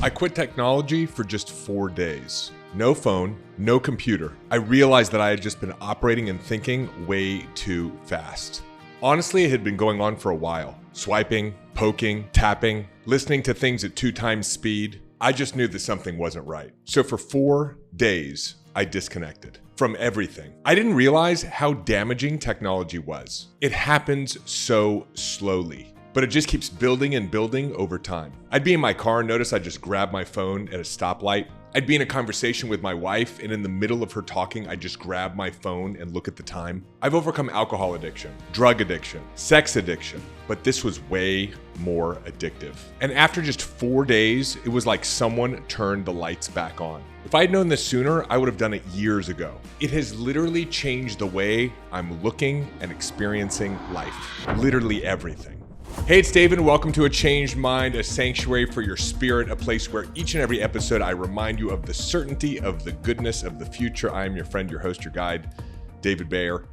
I quit technology for just 4 days. No phone, no computer. I realized that I had just been operating and thinking way too fast. Honestly, it had been going on for a while. Swiping, poking, tapping, listening to things at 2 times speed. I just knew that something wasn't right. So for 4 days, I disconnected from everything. I didn't realize how damaging technology was. It happens so slowly, but it just keeps building and building over time. I'd be in my car and notice I'd just grab my phone at a stoplight. I'd be in a conversation with my wife, and in the middle of her talking, I'd just grab my phone and look at the time. I've overcome alcohol addiction, drug addiction, sex addiction, but this was way more addictive. And after just 4 days, it was like someone turned the lights back on. If I had known this sooner, I would have done it years ago. It has literally changed the way I'm looking and experiencing life. Literally everything. Hey, it's David. Welcome to A Changed Mind, a sanctuary for your spirit, a place where each and every episode I remind you of the certainty of the goodness of the future. I am your friend, your host, your guide, David Bayer.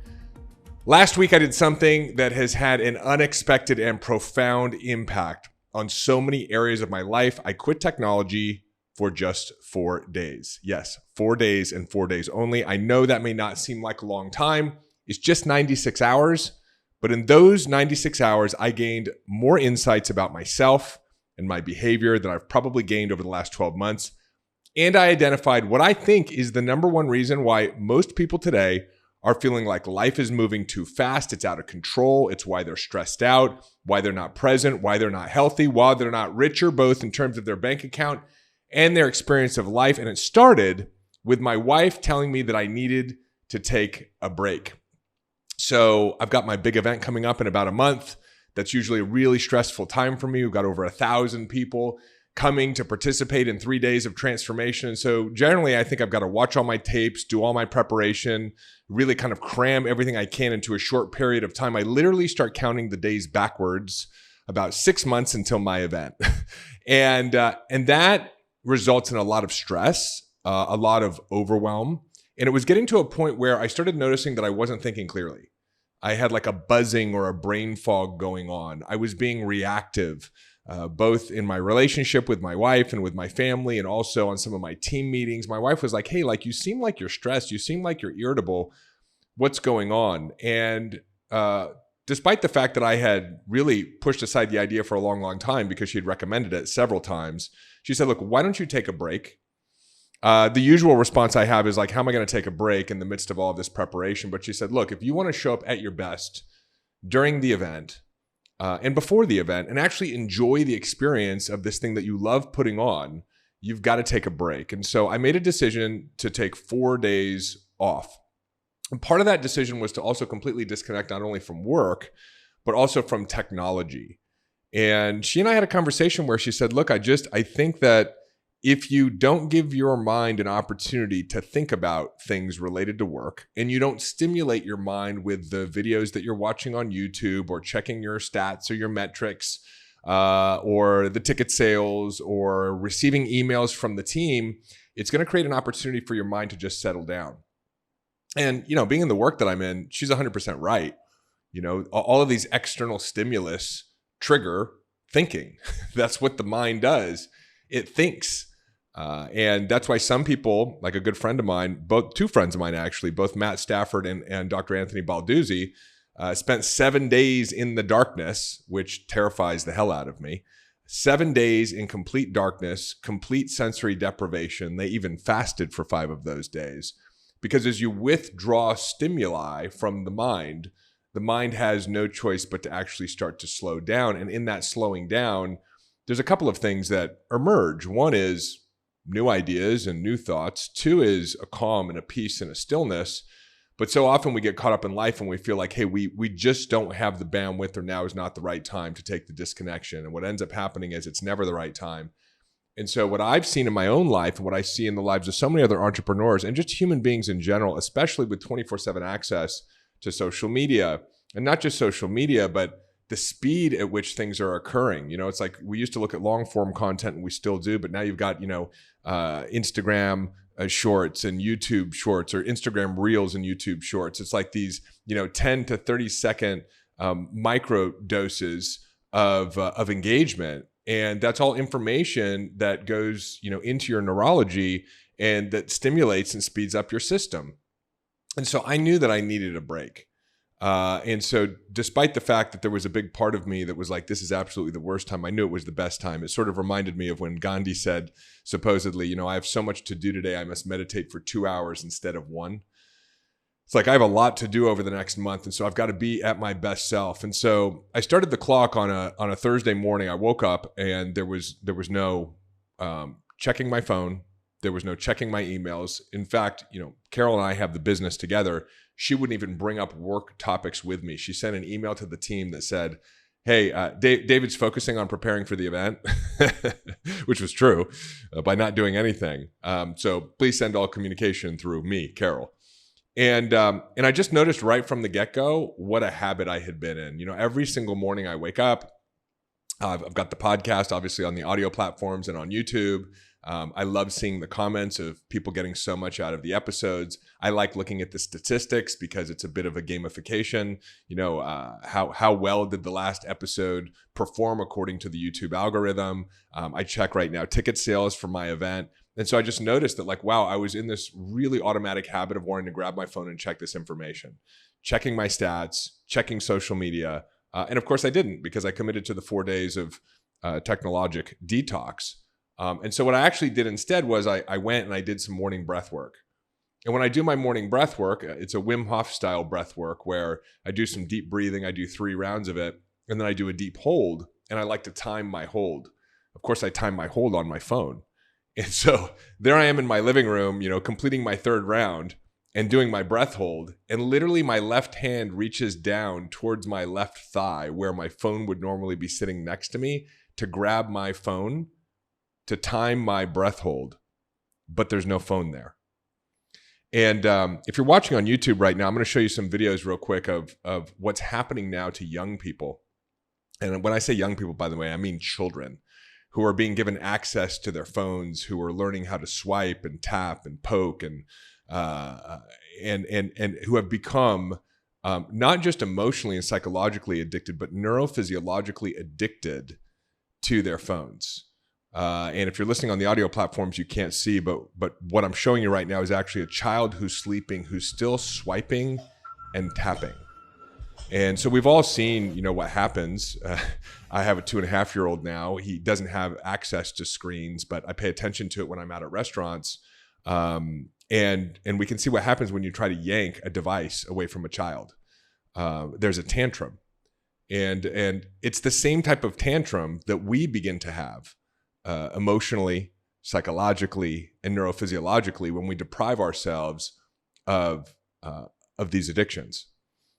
Last week, I did something that has had an unexpected and profound impact on so many areas of my life. I quit technology for just 4 days. Yes, 4 days and 4 days only. I know that may not seem like a long time. It's just 96 hours. But in those 96 hours, I gained more insights about myself and my behavior than I've probably gained over the last 12 months. And I identified what I think is the number one reason why most people today are feeling like life is moving too fast. It's out of control. It's why they're stressed out, why they're not present, why they're not healthy, why they're not richer, both in terms of their bank account and their experience of life. And it started with my wife telling me that I needed to take a break. So I've got my big event coming up in about a month. That's usually a really stressful time for me. We've got over 1,000 people coming to participate in 3 days of transformation. So generally, I think I've got to watch all my tapes, do all my preparation, really kind of cram everything I can into a short period of time. I literally start counting the days backwards about 6 months until my event. and that results in a lot of stress, a lot of overwhelm. And it was getting to a point where I started noticing that I wasn't thinking clearly. I had like a buzzing or a brain fog going on. I was being reactive, both in my relationship with my wife and with my family, and also on some of my team meetings. My wife was like, hey, like you seem like you're stressed. You seem like you're irritable. What's going on? And despite the fact that I had really pushed aside the idea for a long, long time because she had recommended it several times, she said, look, why don't you take a break? The usual response I have is like, how am I going to take a break in the midst of all of this preparation? But she said, look, if you want to show up at your best during the event and before the event and actually enjoy the experience of this thing that you love putting on, you've got to take a break. And so I made a decision to take 4 days off. And part of that decision was to also completely disconnect not only from work, but also from technology. And she and I had a conversation where she said, look, I think that if you don't give your mind an opportunity to think about things related to work, and you don't stimulate your mind with the videos that you're watching on YouTube or checking your stats or your metrics or the ticket sales or receiving emails from the team, it's going to create an opportunity for your mind to just settle down. And, you know, being in the work that I'm in, she's 100% right. You know, all of these external stimulus trigger thinking. That's what the mind does. It thinks. And that's why some people, like a good friend of mine, two friends of mine actually, both Matt Stafford and Dr. Anthony Balduzzi, spent 7 days in the darkness, which terrifies the hell out of me. 7 days in complete darkness, complete sensory deprivation. They even fasted for 5 of those days. Because as you withdraw stimuli from the mind has no choice but to actually start to slow down. And in that slowing down, there's a couple of things that emerge. One is new ideas and new thoughts. 2 is a calm and a peace and a stillness. But so often we get caught up in life and we feel like, hey, we just don't have the bandwidth, or now is not the right time to take the disconnection. And what ends up happening is it's never the right time. And so what I've seen in my own life and what I see in the lives of so many other entrepreneurs and just human beings in general, especially with 24/7 access to social media, and not just social media, but the speed at which things are occurring. You know, it's like we used to look at long form content, and we still do, but now you've got, Instagram shorts and YouTube shorts, or Instagram reels and YouTube shorts. It's like these, 10 to 30 second micro doses of engagement. And that's all information that goes, into your neurology and that stimulates and speeds up your system. And so I knew that I needed a break. And so despite the fact that there was a big part of me that was like, this is absolutely the worst time, I knew it was the best time. It sort of reminded me of when Gandhi said, supposedly, I have so much to do today, I must meditate for 2 hours instead of 1. It's like I have a lot to do over the next month, and so I've got to be at my best self. And so I started the clock on a Thursday morning. I woke up and there was no checking my phone. There was no checking my emails. In fact, Carol and I have the business together. She wouldn't even bring up work topics with me. She sent an email to the team that said, hey, David's focusing on preparing for the event, which was true, by not doing anything. So please send all communication through me, Carol. And I just noticed right from the get-go what a habit I had been in. Every single morning I wake up, I've got the podcast obviously on the audio platforms and on YouTube. I love seeing the comments of people getting so much out of the episodes. I like looking at the statistics because it's a bit of a gamification. How well did the last episode perform according to the YouTube algorithm? I check right now ticket sales for my event. And so I just noticed that wow, I was in this really automatic habit of wanting to grab my phone and check this information, checking my stats, checking social media. And of course I didn't, because I committed to the 4 days of technologic detox. And so what I actually did instead was I went and I did some morning breath work. And when I do my morning breath work, it's a Wim Hof style breath work where I do some deep breathing. I do 3 rounds of it, and then I do a deep hold, and I like to time my hold. Of course, I time my hold on my phone. And so there I am in my living room, completing my 3rd round and doing my breath hold. And literally my left hand reaches down towards my left thigh where my phone would normally be sitting next to me to grab my phone to time my breath hold, but there's no phone there. And if you're watching on YouTube right now, I'm going to show you some videos real quick of what's happening now to young people. And when I say young people, by the way, I mean children who are being given access to their phones, who are learning how to swipe and tap and poke and who have become not just emotionally and psychologically addicted, but neurophysiologically addicted to their phones. And if you're listening on the audio platforms, you can't see, but what I'm showing you right now is actually a child who's sleeping, who's still swiping and tapping. And so we've all seen, what happens. I have a 2.5-year-old now. He doesn't have access to screens, but I pay attention to it when I'm out at restaurants. And we can see what happens when you try to yank a device away from a child. There's a tantrum. And it's the same type of tantrum that we begin to have emotionally, psychologically, and neurophysiologically when we deprive ourselves of these addictions.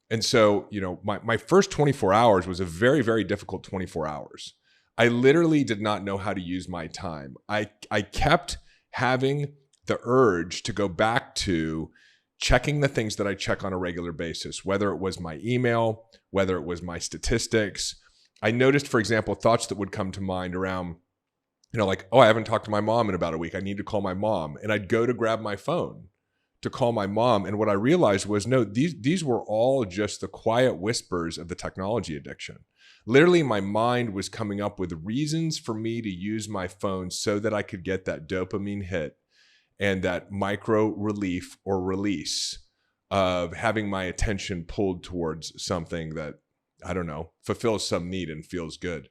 And so, my first 24 hours was a very, very difficult 24 hours. I literally did not know how to use my time. I kept having the urge to go back to checking the things that I check on a regular basis, whether it was my email, whether it was my statistics. I noticed, for example, thoughts that would come to mind around, oh, I haven't talked to my mom in about a week. I need to call my mom. And I'd go to grab my phone to call my mom. And what I realized was, no, these were all just the quiet whispers of the technology addiction. Literally, my mind was coming up with reasons for me to use my phone so that I could get that dopamine hit and that micro relief or release of having my attention pulled towards something that, I don't know, fulfills some need and feels good.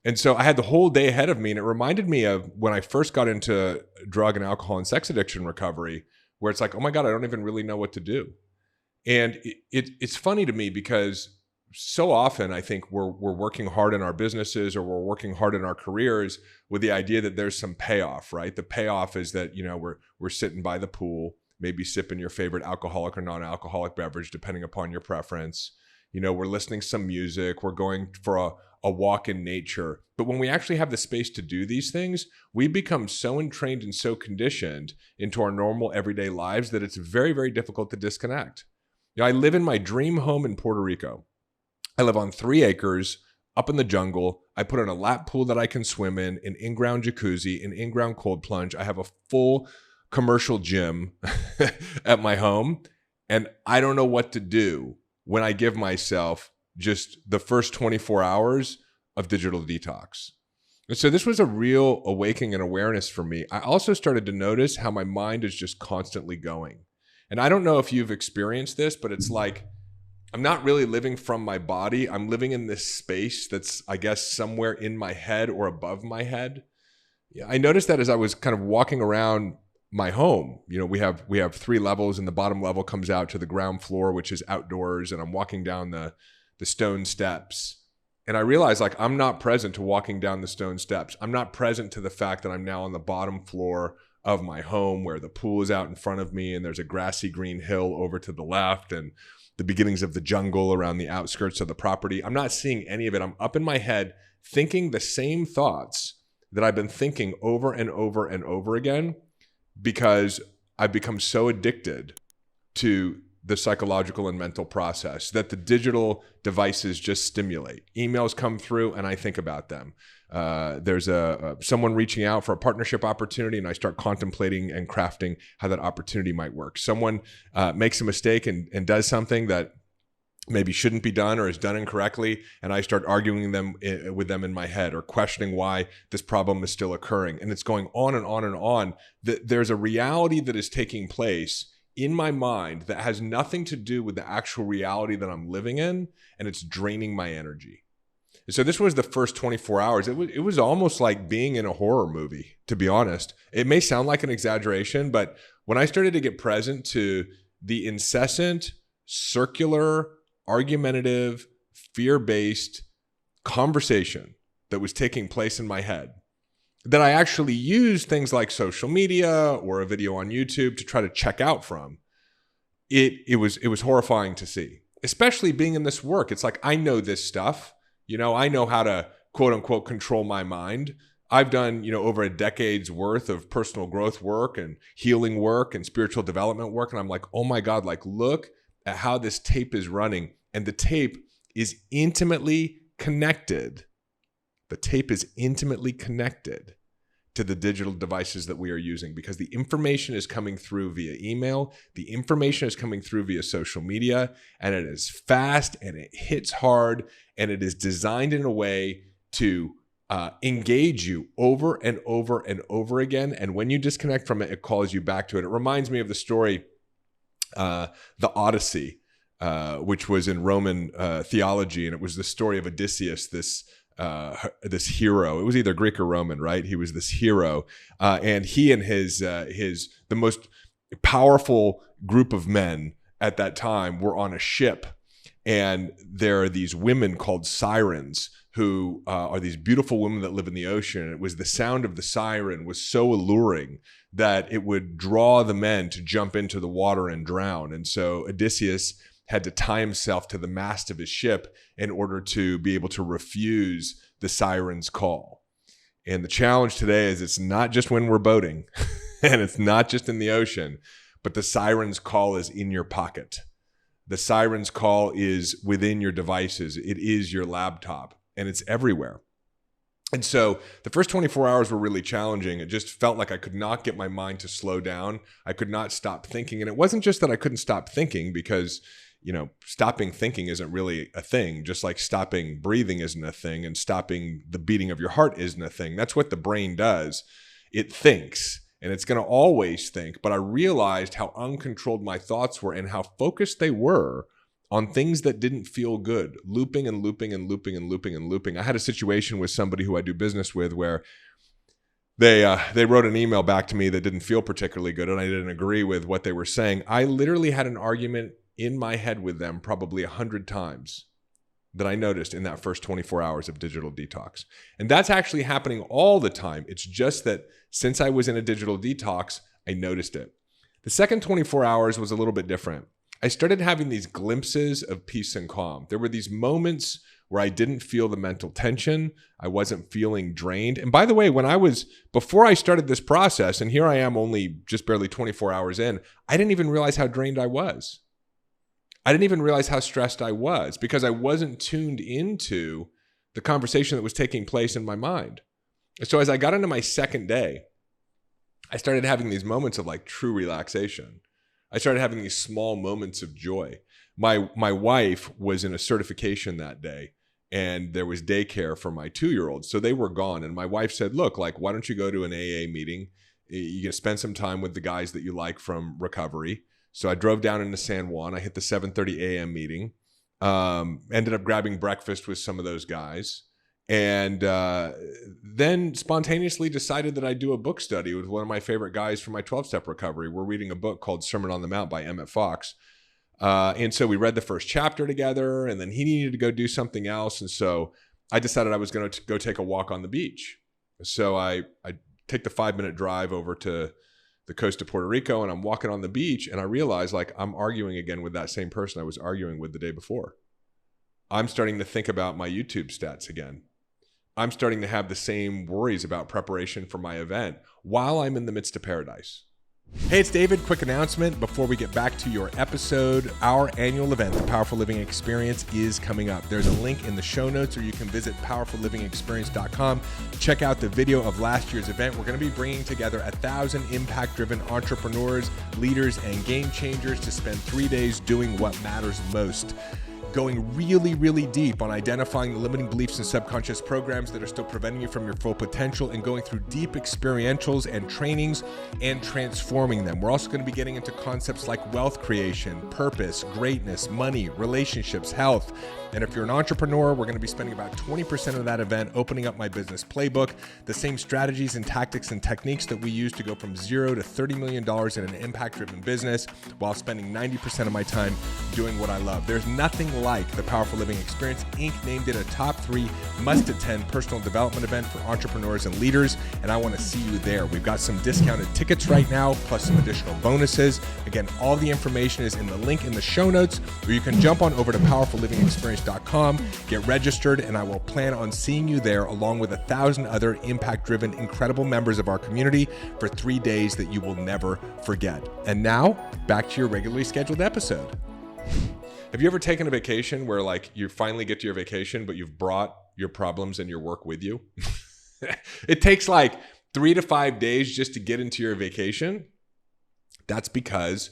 And so I had the whole day ahead of me, and it reminded me of when I first got into drug and alcohol and sex addiction recovery, where it's like, oh my God, I don't even really know what to do. And it's funny to me because so often I think we're working hard in our businesses or we're working hard in our careers with the idea that there's some payoff, right? The payoff is that, we're sitting by the pool, maybe sipping your favorite alcoholic or non-alcoholic beverage, depending upon your preference. We're listening to some music, we're going for a walk in nature. But when we actually have the space to do these things, we become so entrained and so conditioned into our normal everyday lives that it's very, very difficult to disconnect. I live in my dream home in Puerto Rico. I live on 3 acres up in the jungle. I put in a lap pool that I can swim in, an in-ground jacuzzi, an in-ground cold plunge. I have a full commercial gym at my home. And I don't know what to do when I give myself just the first 24 hours of digital detox. And so this was a real awakening and awareness for me. I also started to notice how my mind is just constantly going. And I don't know if you've experienced this, but it's like I'm not really living from my body. I'm living in this space that's, I guess, somewhere in my head or above my head. Yeah, I noticed that as I was kind of walking around my home. We have 3 levels, and the bottom level comes out to the ground floor, which is outdoors. And I'm walking down the stone steps. And I realized, like, I'm not present to walking down the stone steps. I'm not present to the fact that I'm now on the bottom floor of my home, where the pool is out in front of me and there's a grassy green hill over to the left and the beginnings of the jungle around the outskirts of the property. I'm not seeing any of it. I'm up in my head thinking the same thoughts that I've been thinking over and over and over again, because I've become so addicted to the psychological and mental process that the digital devices just stimulate. Emails come through and I think about them. There's someone reaching out for a partnership opportunity, and I start contemplating and crafting how that opportunity might work. Someone makes a mistake and does something that maybe shouldn't be done or is done incorrectly, and I start arguing with them in my head, or questioning why this problem is still occurring. And it's going on and on and on. There's a reality that is taking place in my mind that has nothing to do with the actual reality that I'm living in, and it's draining my energy. So this was the first 24 hours. It was almost like being in a horror movie, to be honest. It may sound like an exaggeration, but when I started to get present to the incessant, circular, argumentative, fear-based conversation that was taking place in my head, that I actually used things like social media or a video on YouTube to try to check out from, it was horrifying to see. Especially being in this work. It's like, I know this stuff. I know how to, quote unquote, control my mind. I've done, over a decade's worth of personal growth work and healing work and spiritual development work. And I'm like, oh my God, like, look at how this tape is running. And the tape is intimately connected. The tape is intimately connected to the digital devices that we are using, because the information is coming through via email, the information is coming through via social media, and it is fast and it hits hard, and it is designed in a way to engage you over and over and over again. And when you disconnect from it, it calls you back to it. It reminds me of the story, the Odyssey, which was in Roman theology, and it was the story of Odysseus, this hero. It was either Greek or Roman, right? He was this hero, and he and the most powerful group of men at that time were on a ship, and there are these women called sirens who are these beautiful women that live in the ocean. And it was the sound of the siren was so alluring that it would draw the men to jump into the water and drown. And so Odysseus had to tie himself to the mast of his ship in order to be able to refuse the siren's call. And the challenge today is, it's not just when we're boating and it's not just in the ocean, but the siren's call is in your pocket. The siren's call is within your devices. It is your laptop, and it's everywhere. And so the first 24 hours were really challenging. It just felt like I could not get my mind to slow down. I could not stop thinking. And it wasn't just that I couldn't stop thinking, because stopping thinking isn't really a thing, just like stopping breathing isn't a thing, and stopping the beating of your heart isn't a thing. That's what the brain does. It thinks, and it's going to always think. But I realized how uncontrolled my thoughts were and how focused they were on things that didn't feel good, looping and looping and looping and looping and looping. I had a situation with somebody who I do business with where they wrote an email back to me that didn't feel particularly good, and I didn't agree with what they were saying. I literally had an argument in my head with them probably 100 times that I noticed in that first 24 hours of digital detox. And that's actually happening all the time. It's just that since I was in a digital detox, I noticed it. The second 24 hours was a little bit different. I started having these glimpses of peace and calm. There were these moments where I didn't feel the mental tension. I wasn't feeling drained. And by the way, before I started this process, and here I am only just barely 24 hours in, I didn't even realize how drained I was. I didn't even realize how stressed I was, because I wasn't tuned into the conversation that was taking place in my mind. So as I got into my second day, I started having these moments of like true relaxation. I started having these small moments of joy. My wife was in a certification that day, and there was daycare for my 2-year-old. So they were gone. And my wife said, look, like, why don't you go to an AA meeting? You can spend some time with the guys that you like from recovery. So I drove down into San Juan. I hit the 7:30 a.m. meeting. Ended up grabbing breakfast with some of those guys. And then spontaneously decided that I'd do a book study with one of my favorite guys from my 12-step recovery. We're reading a book called Sermon on the Mount by Emmett Fox. And so we read the first chapter together, and then he needed to go do something else. And so I decided I was going to go take a walk on the beach. So I take the 5-minute drive over to the coast of Puerto Rico, and I'm walking on the beach, and I realize, like, I'm arguing again with that same person I was arguing with the day before. I'm starting to think about my YouTube stats again. I'm starting to have the same worries about preparation for my event while I'm in the midst of paradise. Hey, it's David. Quick announcement before we get back to your episode. Our annual event, the Powerful Living Experience, is coming up. There's a link in the show notes, or you can visit powerfullivingexperience.com. Check out the video of last year's event. We're going to be bringing together 1,000 impact-driven entrepreneurs, leaders, and game changers to spend 3 days doing what matters most. Going really, really deep on identifying the limiting beliefs and subconscious programs that are still preventing you from your full potential, and going through deep experientials and trainings and transforming them. We're also going to be getting into concepts like wealth creation, purpose, greatness, money, relationships, health. And if you're an entrepreneur, we're going to be spending about 20% of that event opening up my business playbook, the same strategies and tactics and techniques that we use to go from $0 to $30 million in an impact-driven business, while spending 90% of my time doing what I love. There's nothing like the Powerful Living Experience. Inc. named it a top 3 must-attend personal development event for entrepreneurs and leaders, and I want to see you there. We've got some discounted tickets right now, plus some additional bonuses. Again, all the information is in the link in the show notes, or you can jump on over to powerfullivingexperience.com, get registered, and I will plan on seeing you there along with 1,000 other impact-driven, incredible members of our community for 3 days that you will never forget. And now, back to your regularly scheduled episode. Have you ever taken a vacation where, like, you finally get to your vacation, but you've brought your problems and your work with you? It takes like 3 to 5 days just to get into your vacation. That's because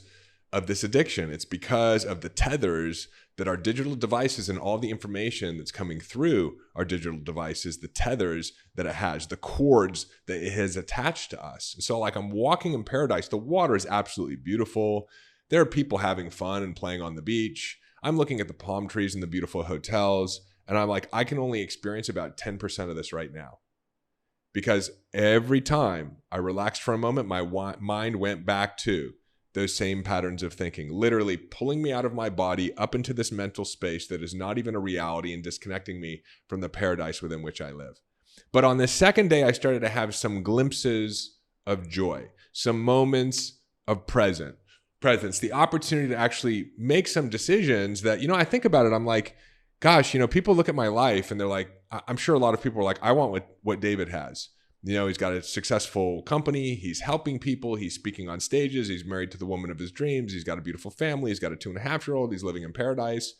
of this addiction. It's because of the tethers that our digital devices and all the information that's coming through our digital devices, the tethers that it has, the cords that it has attached to us. So, like, I'm walking in paradise. The water is absolutely beautiful. There are people having fun and playing on the beach. I'm looking at the palm trees and the beautiful hotels, and I'm like, I can only experience about 10% of this right now. Because every time I relaxed for a moment, my mind went back to those same patterns of thinking, literally pulling me out of my body up into this mental space that is not even a reality and disconnecting me from the paradise within which I live. But on the second day, I started to have some glimpses of joy, some moments of presence, the opportunity to actually make some decisions that, I think about it, I'm like, gosh, people look at my life and they're like, I'm sure a lot of people are like, I want what David has. He's got a successful company. He's helping people. He's speaking on stages. He's married to the woman of his dreams. He's got a beautiful family. He's got a 2.5-year-old. He's living in paradise.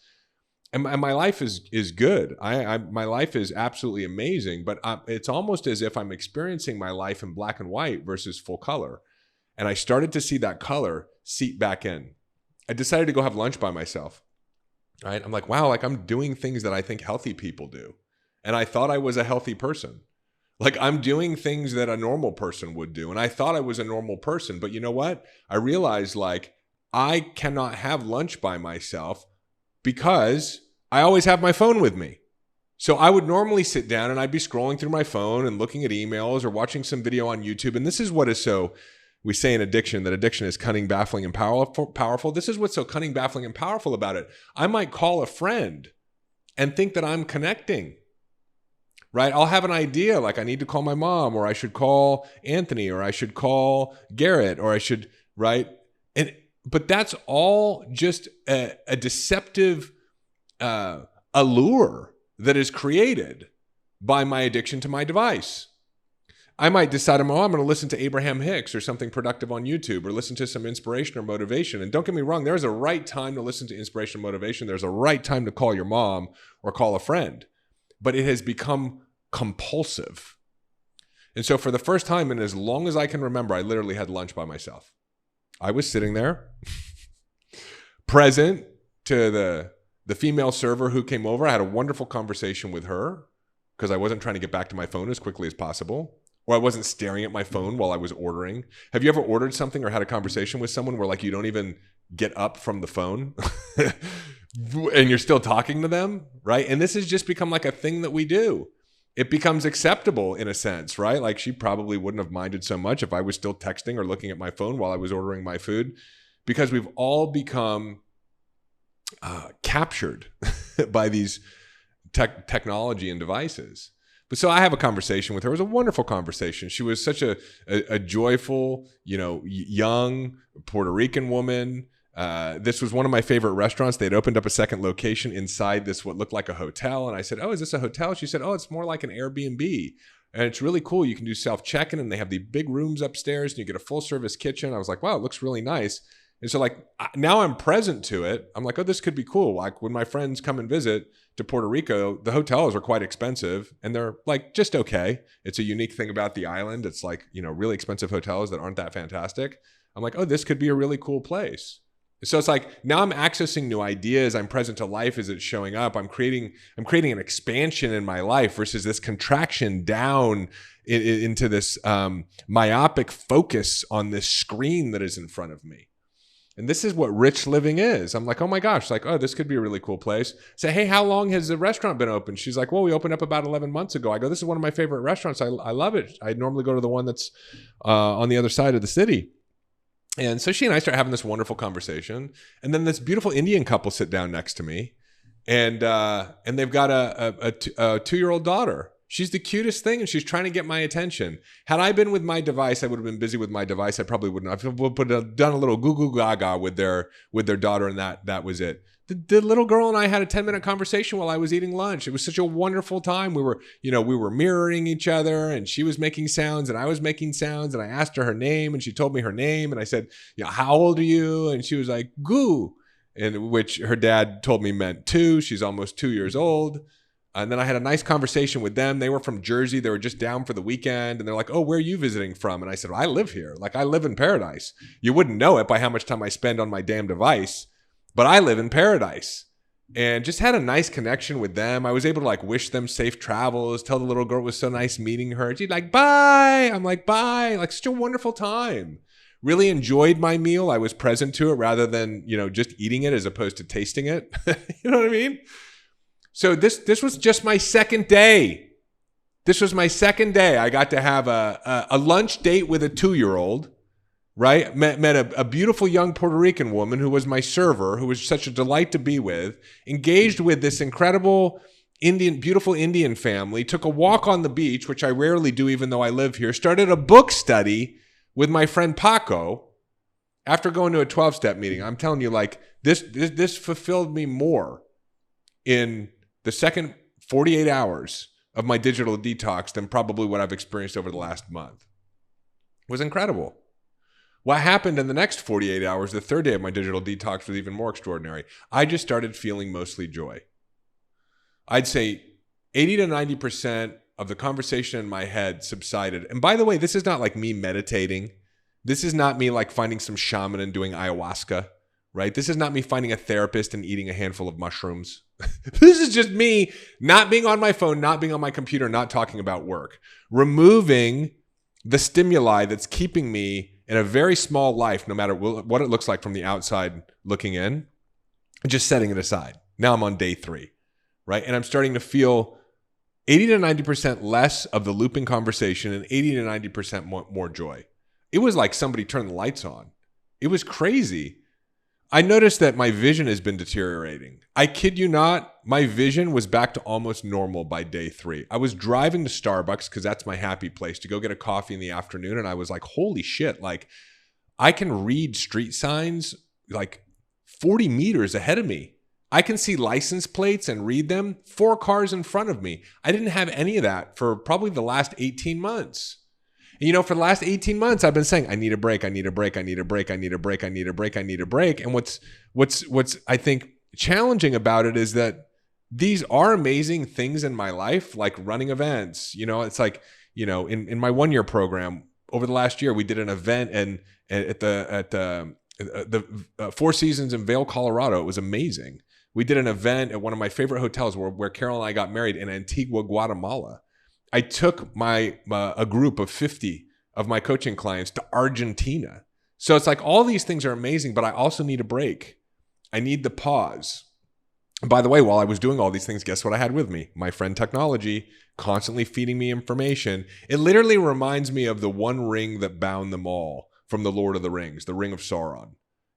And my life is good. My life is absolutely amazing, but it's almost as if I'm experiencing my life in black and white versus full color. And I started to see that color seep back in. I decided to go have lunch by myself. Right? I'm like, wow, like, I'm doing things that I think healthy people do. And I thought I was a healthy person. Like, I'm doing things that a normal person would do. And I thought I was a normal person. But you know what? I realized, like, I cannot have lunch by myself because I always have my phone with me. So I would normally sit down and I'd be scrolling through my phone and looking at emails or watching some video on YouTube. And this is what is so, we say in addiction, that addiction is cunning, baffling, and powerful. This is what's so cunning, baffling, and powerful about it. I might call a friend and think that I'm connecting. Right? I'll have an idea, like, I need to call my mom, or I should call Anthony, or I should call Garrett, or I should, right? But that's all just a deceptive allure that is created by my addiction to my device. I might decide, I'm going to listen to Abraham Hicks or something productive on YouTube, or listen to some inspiration or motivation. And don't get me wrong, there's a right time to listen to inspiration and motivation. There's a right time to call your mom or call a friend. But it has become compulsive. And so for the first time, and as long as I can remember, I literally had lunch by myself. I was sitting there, present to the The female server who came over, I had a wonderful conversation with her because I wasn't trying to get back to my phone as quickly as possible, or I wasn't staring at my phone while I was ordering. Have you ever ordered something or had a conversation with someone where like you don't even get up from the phone and you're still talking to them, right? And this has just become like a thing that we do. It becomes acceptable in a sense, right? Like she probably wouldn't have minded so much if I was still texting or looking at my phone while I was ordering my food, because we've all become captured by these technology and devices. But so I have a conversation with her. It was a wonderful conversation. She was such a joyful, young Puerto Rican woman. This was one of my favorite restaurants. They'd opened up a second location inside this, what looked like a hotel. And I said, "Oh, is this a hotel?" She said, "Oh, it's more like an Airbnb. And it's really cool. You can do self-check-in and they have the big rooms upstairs and you get a full service kitchen." I was like, wow, it looks really nice. And so like now I'm present to it. I'm like, oh, this could be cool. Like when my friends come and visit to Puerto Rico, the hotels are quite expensive and they're like just okay. It's a unique thing about the island. It's like, really expensive hotels that aren't that fantastic. I'm like, oh, this could be a really cool place. So it's like now I'm accessing new ideas. I'm present to life as it's showing up. I'm creating an expansion in my life versus this contraction down into this myopic focus on this screen that is in front of me. And this is what rich living is. I'm like, oh my gosh, like, oh, this could be a really cool place. Say, hey, how long has the restaurant been open? She's like, well, we opened up about 11 months ago. I go, this is one of my favorite restaurants. I love it. I normally go to the one that's on the other side of the city. And so she and I start having this wonderful conversation. And then this beautiful Indian couple sit down next to me. And they've got a 2-year-old daughter. She's the cutest thing, and she's trying to get my attention. Had I been with my device, I would have been busy with my device. I probably wouldn't. I would have done a little goo goo gaga with their daughter, and that was it. The little girl and I had a 10-minute conversation while I was eating lunch. It was such a wonderful time. We were mirroring each other, and she was making sounds, and I was making sounds, and I asked her name, and she told me her name, and I said, how old are you? And she was like, goo, and which her dad told me meant 2. She's almost 2 years old. And then I had a nice conversation with them. They were from Jersey. They were just down for the weekend. And they're like, oh, where are you visiting from? And I said, well, I live here. Like, I live in paradise. You wouldn't know it by how much time I spend on my damn device, but I live in paradise. And just had a nice connection with them. I was able to like wish them safe travels, tell the little girl it was so nice meeting her. She's like, bye. I'm like, bye. Like, such a wonderful time. Really enjoyed my meal. I was present to it rather than, just eating it as opposed to tasting it. You know what I mean? So this was just my second day. This was my second day. I got to have a lunch date with a 2-year-old, right? Met a beautiful young Puerto Rican woman who was my server, who was such a delight to be with, engaged with this incredible beautiful Indian family, took a walk on the beach, which I rarely do even though I live here, started a book study with my friend Paco after going to a 12-step meeting. I'm telling you, like, this fulfilled me more in the second 48 hours of my digital detox than probably what I've experienced over the last month. It was incredible. What happened in the next 48 hours, the third day of my digital detox, was even more extraordinary. I just started feeling mostly joy. I'd say 80 to 90% of the conversation in my head subsided. And by the way, this is not like me meditating. This is not me like finding some shaman and doing ayahuasca, right? This is not me finding a therapist and eating a handful of mushrooms. This is just me not being on my phone, not being on my computer, not talking about work. Removing the stimuli that's keeping me in a very small life, no matter what it looks like from the outside looking in, and just setting it aside. Now I'm on day 3, right? And I'm starting to feel 80 to 90% less of the looping conversation and 80 to 90% more joy. It was like somebody turned the lights on. It was crazy. I noticed that my vision has been deteriorating. I kid you not, my vision was back to almost normal by day 3. I was driving to Starbucks because that's my happy place to go get a coffee in the afternoon. And I was like, holy shit, like I can read street signs like 40 meters ahead of me. I can see license plates and read them 4 cars in front of me. I didn't have any of that for probably the last 18 months. And, for the last 18 months, I've been saying, I need a break. I need a break. I need a break. I need a break. I need a break. I need a break. And what's I think challenging about it is that these are amazing things in my life, like running events. It's like, in my 1-year program over the last year, we did an event at the Four Seasons in Vail, Colorado. It was amazing. We did an event at one of my favorite hotels where Carol and I got married in Antigua, Guatemala. I took a group of 50 of my coaching clients to Argentina. So it's like all these things are amazing, but I also need a break. I need the pause. And by the way, while I was doing all these things, guess what I had with me? My friend technology, constantly feeding me information. It literally reminds me of the one ring that bound them all from the Lord of the Rings, the Ring of Sauron.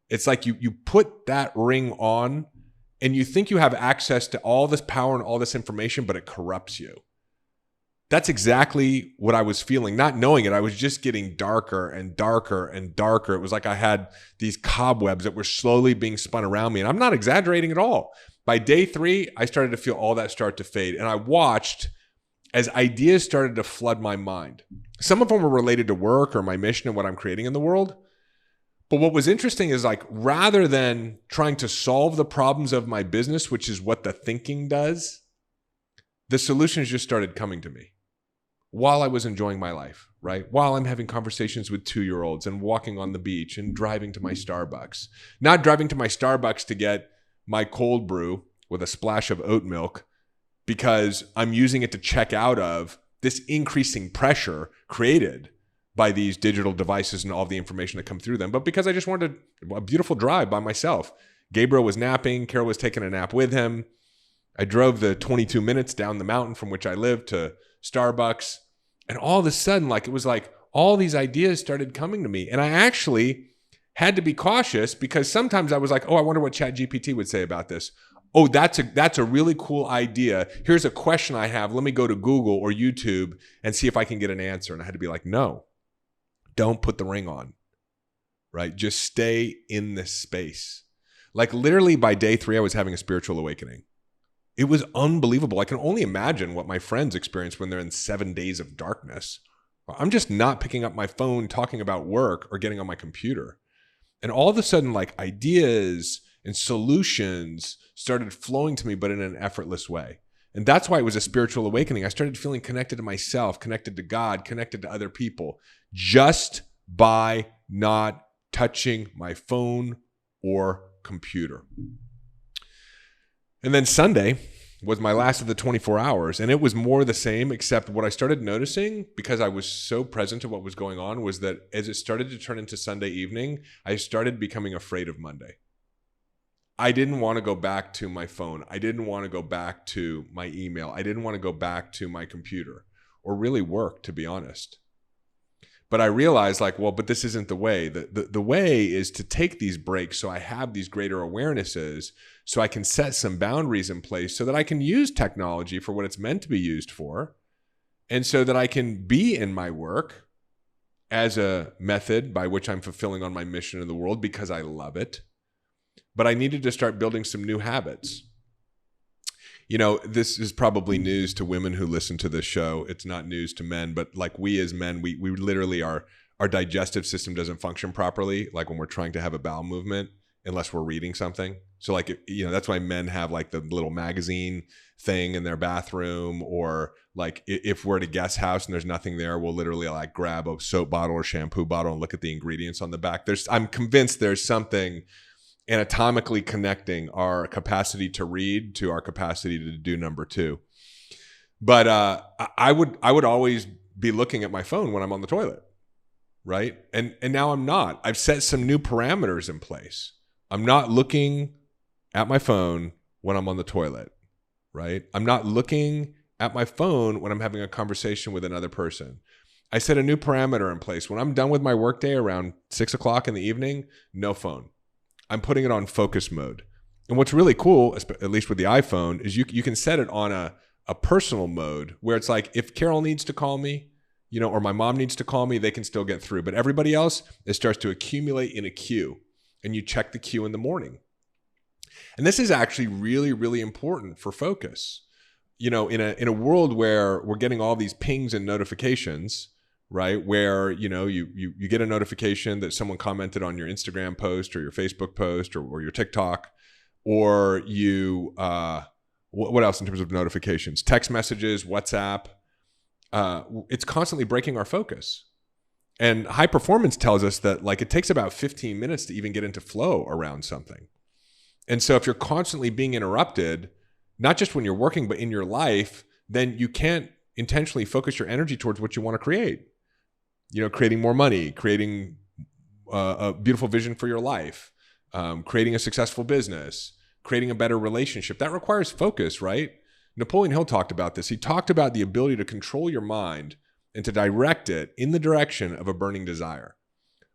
It's like you put that ring on and you think you have access to all this power and all this information, but it corrupts you. That's exactly what I was feeling. Not knowing it, I was just getting darker and darker and darker. It was like I had these cobwebs that were slowly being spun around me. And I'm not exaggerating at all. By day 3, I started to feel all that start to fade. And I watched as ideas started to flood my mind. Some of them were related to work or my mission and what I'm creating in the world. But what was interesting is like, rather than trying to solve the problems of my business, which is what the thinking does, the solutions just started coming to me while I was enjoying my life, right? While I'm having conversations with 2-year-olds and walking on the beach and driving to my Starbucks. Not driving to my Starbucks to get my cold brew with a splash of oat milk because I'm using it to check out of this increasing pressure created by these digital devices and all the information that come through them, but because I just wanted a beautiful drive by myself. Gabriel was napping. Carol was taking a nap with him. I drove the 22 minutes down the mountain from which I live to Starbucks. And all of a sudden, like, it was like all these ideas started coming to me. And I actually had to be cautious because sometimes I was like, oh, I wonder what ChatGPT would say about this. Oh, that's a really cool idea. Here's a question I have. Let me go to Google or YouTube and see if I can get an answer. And I had to be like, no. Don't put the ring on, right? Just stay in this space. Like literally by day 3, I was having a spiritual awakening. It was unbelievable. I can only imagine what my friends experience when they're in 7 days of darkness. I'm just not picking up my phone, talking about work or getting on my computer. And all of a sudden, like ideas and solutions started flowing to me, but in an effortless way. And that's why it was a spiritual awakening. I started feeling connected to myself, connected to God, connected to other people, just by not touching my phone or computer. And then Sunday was my last of the 24 hours. And it was more the same, except what I started noticing, because I was so present to what was going on, was that as it started to turn into Sunday evening, I started becoming afraid of Monday. I didn't want to go back to my phone. I didn't want to go back to my email. I didn't want to go back to my computer or really work, to be honest. But I realized like, well, but this isn't the way. The way is to take these breaks so I have these greater awarenesses, so I can set some boundaries in place so that I can use technology for what it's meant to be used for, and so that I can be in my work as a method by which I'm fulfilling on my mission in the world because I love it. But I needed to start building some new habits. You know, this is probably news to women who listen to this show. It's not news to men, but like we as men, we literally our digestive system doesn't function properly, like when we're trying to have a bowel movement, unless we're reading something. So like, you know, that's why men have like the little magazine thing in their bathroom, or like if we're at a guest house and there's nothing there, we'll literally like grab a soap bottle or shampoo bottle and look at the ingredients on the back. I'm convinced there's something anatomically connecting our capacity to read to our capacity to do number 2. But I would always be looking at my phone when I'm on the toilet, right? And now I'm not. I've set some new parameters in place. I'm not looking at my phone when I'm on the toilet, right? I'm not looking at my phone when I'm having a conversation with another person. I set a new parameter in place. When I'm done with my workday around 6 o'clock in the evening, no phone. I'm putting it on focus mode. And what's really cool, at least with the iPhone, is you can set it on a personal mode where it's like, if Carol needs to call me, you know, or my mom needs to call me, they can still get through. But everybody else, it starts to accumulate in a queue, and you check the queue in the morning. And this is actually really, really important for focus. You know, in a world where we're getting all these pings and notifications, right? Where, you know, you get a notification that someone commented on your Instagram post or your Facebook post or your TikTok, or you, what else in terms of notifications? Text messages, WhatsApp. It's constantly breaking our focus. And high performance tells us that like it takes about 15 minutes to even get into flow around something. And so if you're constantly being interrupted, not just when you're working, but in your life, then you can't intentionally focus your energy towards what you want to create. Creating more money, creating a beautiful vision for your life, creating a successful business, creating a better relationship. That requires focus, right? Napoleon Hill talked about this. He talked about the ability to control your mind and to direct it in the direction of a burning desire.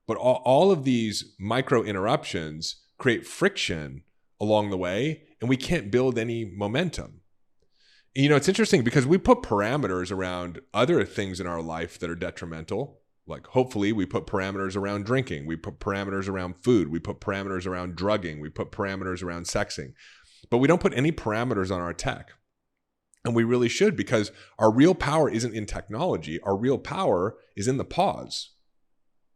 But all of these micro interruptions create friction along the way, and we can't build any momentum. It's interesting because we put parameters around other things in our life that are detrimental. Like hopefully we put parameters around drinking. We put parameters around food. We put parameters around drugging. We put parameters around sexing. But we don't put any parameters on our tech. And we really should, because our real power isn't in technology. Our real power is in the pause,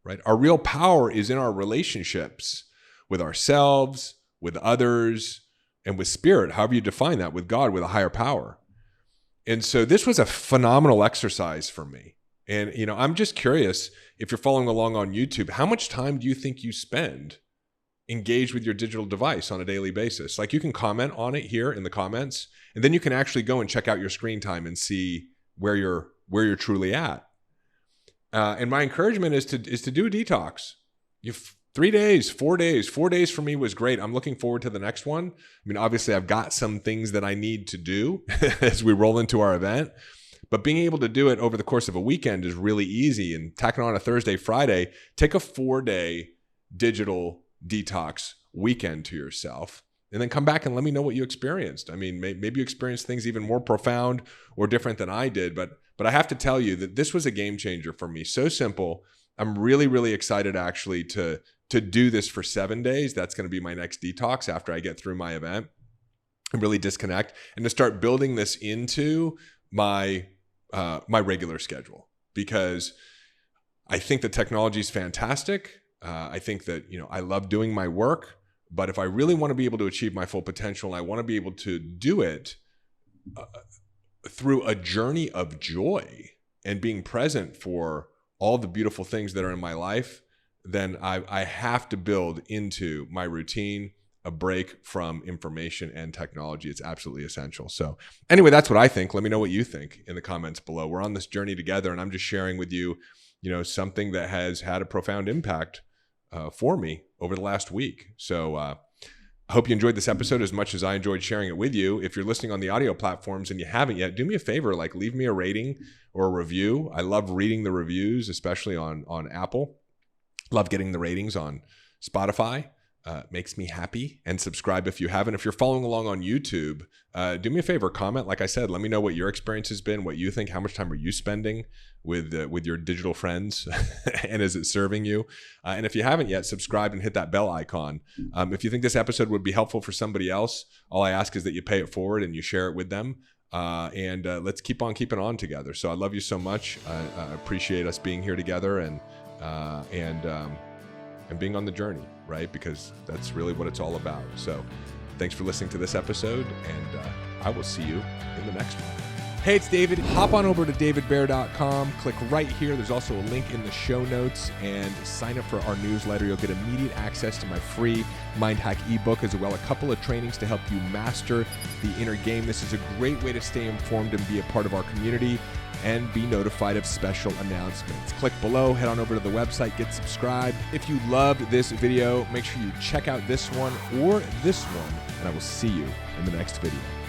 right? Our real power is in our relationships with ourselves, with others, and with spirit, however you define that, with God, with a higher power. And so this was a phenomenal exercise for me. And, I'm just curious, if you're following along on YouTube, how much time do you think you spend engaged with your digital device on a daily basis? Like, you can comment on it here in the comments, and then you can actually go and check out your screen time and see where you're truly at. And my encouragement is to do a detox. 3 days, 4 days. 4 days for me was great. I'm looking forward to the next one. Obviously I've got some things that I need to do as we roll into our event, but being able to do it over the course of a weekend is really easy. And tacking on a Thursday, Friday, take a 4-day digital detox weekend to yourself, and then come back and let me know what you experienced. Maybe you experienced things even more profound or different than I did, but I have to tell you that this was a game changer for me. So simple. I'm really, really excited actually to do this for 7 days. That's going to be my next detox after I get through my event and really disconnect, and to start building this into my regular schedule, because I think the technology is fantastic. I think that, I love doing my work, but if I really want to be able to achieve my full potential, and I want to be able to do it through a journey of joy and being present for all the beautiful things that are in my life, then I have to build into my routine a break from information and technology. It's absolutely essential. So anyway, that's what I think. Let me know what you think in the comments below. We're on this journey together, and I'm just sharing with you, something that has had a profound impact for me over the last week. So I hope you enjoyed this episode as much as I enjoyed sharing it with you. If you're listening on the audio platforms and you haven't yet, do me a favor, leave me a rating or a review. I love reading the reviews, especially on Apple. Love getting the ratings on Spotify. Makes me happy. And subscribe if you haven't. If you're following along on YouTube, do me a favor, comment. Like I said, let me know what your experience has been, what you think, how much time are you spending with your digital friends, and is it serving you? And if you haven't yet, subscribe and hit that bell icon. If you think this episode would be helpful for somebody else, all I ask is that you pay it forward and you share it with them. And let's keep on keeping on together. So I love you so much. I appreciate us being here together and being on the journey, right? Because that's really what it's all about. So thanks for listening to this episode, and I will see you in the next one. Hey, it's David. Hop on over to davidbear.com. Click right here. There's also a link in the show notes, and sign up for our newsletter. You'll get immediate access to my free Mind Hack ebook, as well as a couple of trainings to help you master the inner game. This is a great way to stay informed and be a part of our community and be notified of special announcements. Click below, head on over to the website, get subscribed. If you loved this video, make sure you check out this one or this one, and I will see you in the next video.